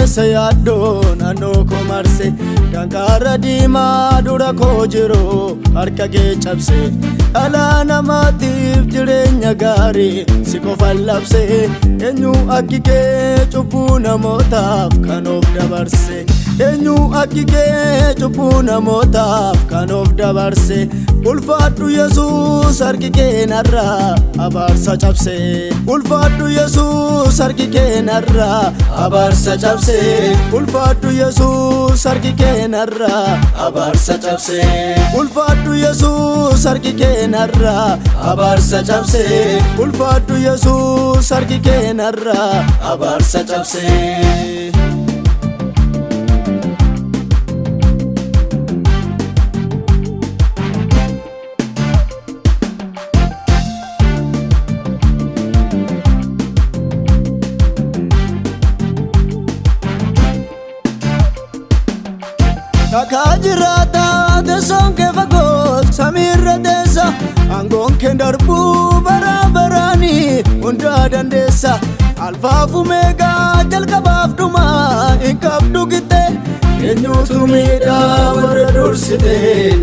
duumessa yaaddoo naannoo koo marse danqaara diimaa dura koo jiru harka kee cabse dhala namaatiif jireenya gaarii si qofan labse eenyu akki kee cubbuu namootaaf kan of dabarse eenyu akki kee cubbuu namootaaf kan of dabarse ulfaadhu Yesuus harki kee narraa abaarsa cabse ulfaadhu Yesuus harki kee narraa abaarsa cabse ulfaadhu Yesuus harki kee narraa abaarsa cabse ulfaadhu Yesuus harki kee narraa abaarsa cabse ulfaadhu Yesuus harki kee narraa abaarsa cabse Dhagaa jiraataa teessoon kee fagoo samiirra teessa aangoon kee darbuu bara baraanii hundaa dandeessa alfaaf omeegaa jalqabaaf dhumaa hin qabdu gitte eenyutu miidhaa warra dursite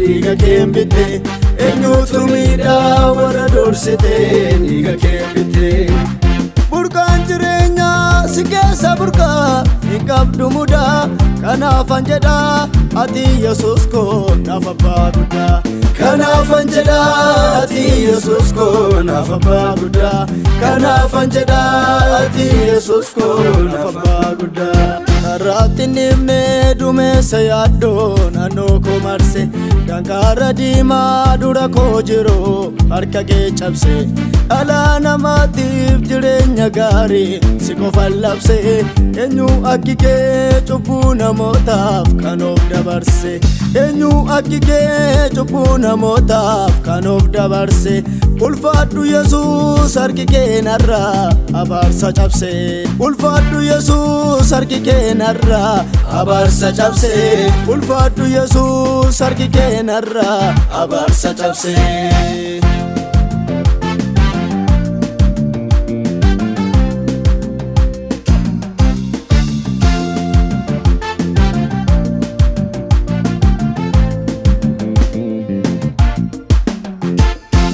dhiiga kee bitte eenyutu miidhaa warra dursite dhiiga kee bitte burqaan jireenyaa si keessa burqaa hin qabdu mudaa kanaafan jedhaa ati Yesuus koo naaf abbaa guddaa kanaafan jedhaa ati Yesuus koo naaf abbaa guddaa kanaafan jedhaa ati Yesuus koo naaf abbaa guddaa har'aatti nimnee duumessa yaaddoo naannoo koo marse danqaara diimaa dura koo jiru harka kee cabse dhala namaatiif jireenya gaarii si qofan labse eenyu akki kee cubbuu namootaaf kan of dabarse eenyu akki kee cubbuu namootaaf kan of dabarse ulfaadhu Yesuus harki kee narraa abaarsa cabse ulfaadhu Yesuus harki kee narraa abaarsa cabse ulfaadhu Yesuus harki kee narraa abaarsa cabse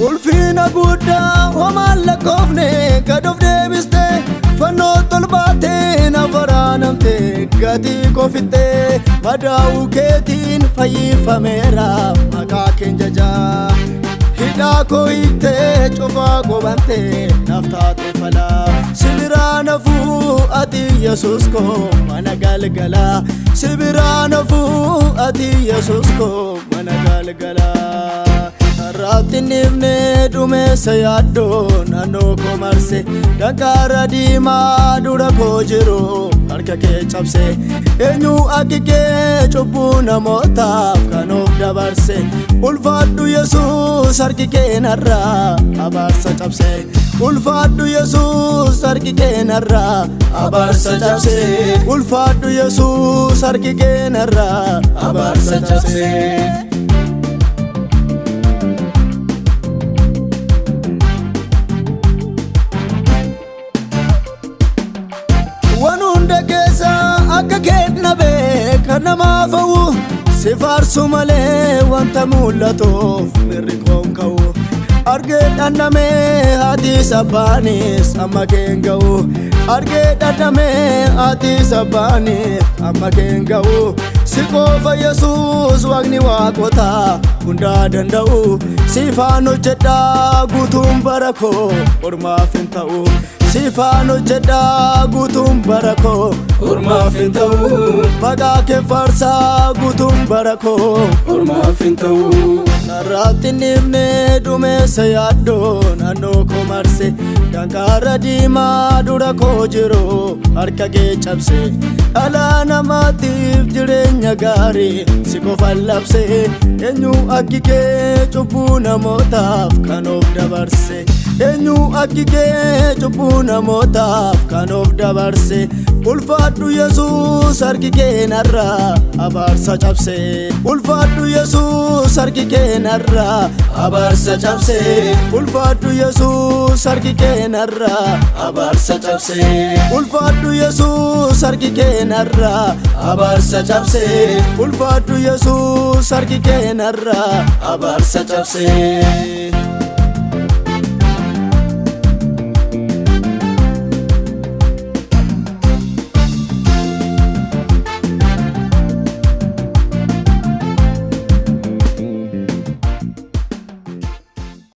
ulfina guddaa homaan lakkoofne gad of deebiste fannoo tolbaatee na waraanamte gatii kofitte madaa'uu keetiin fayyifameera maqaa keen jajaa hidhaa koo hiiktee cufaa qobante naaf taate falaa sibiraa nafuu ati Yesuus koo mana galgalaa sibiraa nafuu ati Yesuus koo mana galgalaa har'aatti nimnee duumessa yaaddoo naannoo koo marse danqaara diimaa dura koo jiru harka kee cabse eenyu akki kee cubbuu namootaaf kan of dabarse ulfaadhu Yesuus harki kee narraa abaarsa cabse ulfaadhu Yesuus harki kee narraa abaarsa cabse ulfaadhu Yesuus harki kee narraa abaarsa cabse wanunda keessa akka kennabe kan namaaf hawwu si faarsu malee wanta mul'atuuf mirri koon ka'u argee dhandhamee haatiis abbaanis amma keen ga'u argee dhandhamee haatiis abbaanis amma keen ga'u si qofa Yesuus waaqni waaqotaa hundaa danda'u siifaan hojjedhaa guutuun bara koo ormaaf hin ta'u siifaan hojjedhaa guutuun bara koo ormaaf hin ta'u maqaa kee faarsaa guutuun bara koo ormaaf hin ta'u har'aatti nimnee duumessa yaaddoo naannoo koo marse danqaara diimaa dura koo jiru harka kee cabse dhala namaatiif jireenya gaarii si qofan labse eenyu akki kee cubbuu namootaaf kan of dabarse eenyu akki kee cubbuu namootaaf kan of dabarse ulfaadhu Yesuus harki kee narraa abaarsa cabse ulfaadhu Yesuus harki kee narraa abaarsa cabse ulfaadhu Yesuus harki kee narraa abaarsa cabse ulfaadhu Yesuus harki kee keenarra abaarsa cabsee ulfaadhu Yesuus harki keenarra abaarsa cabsee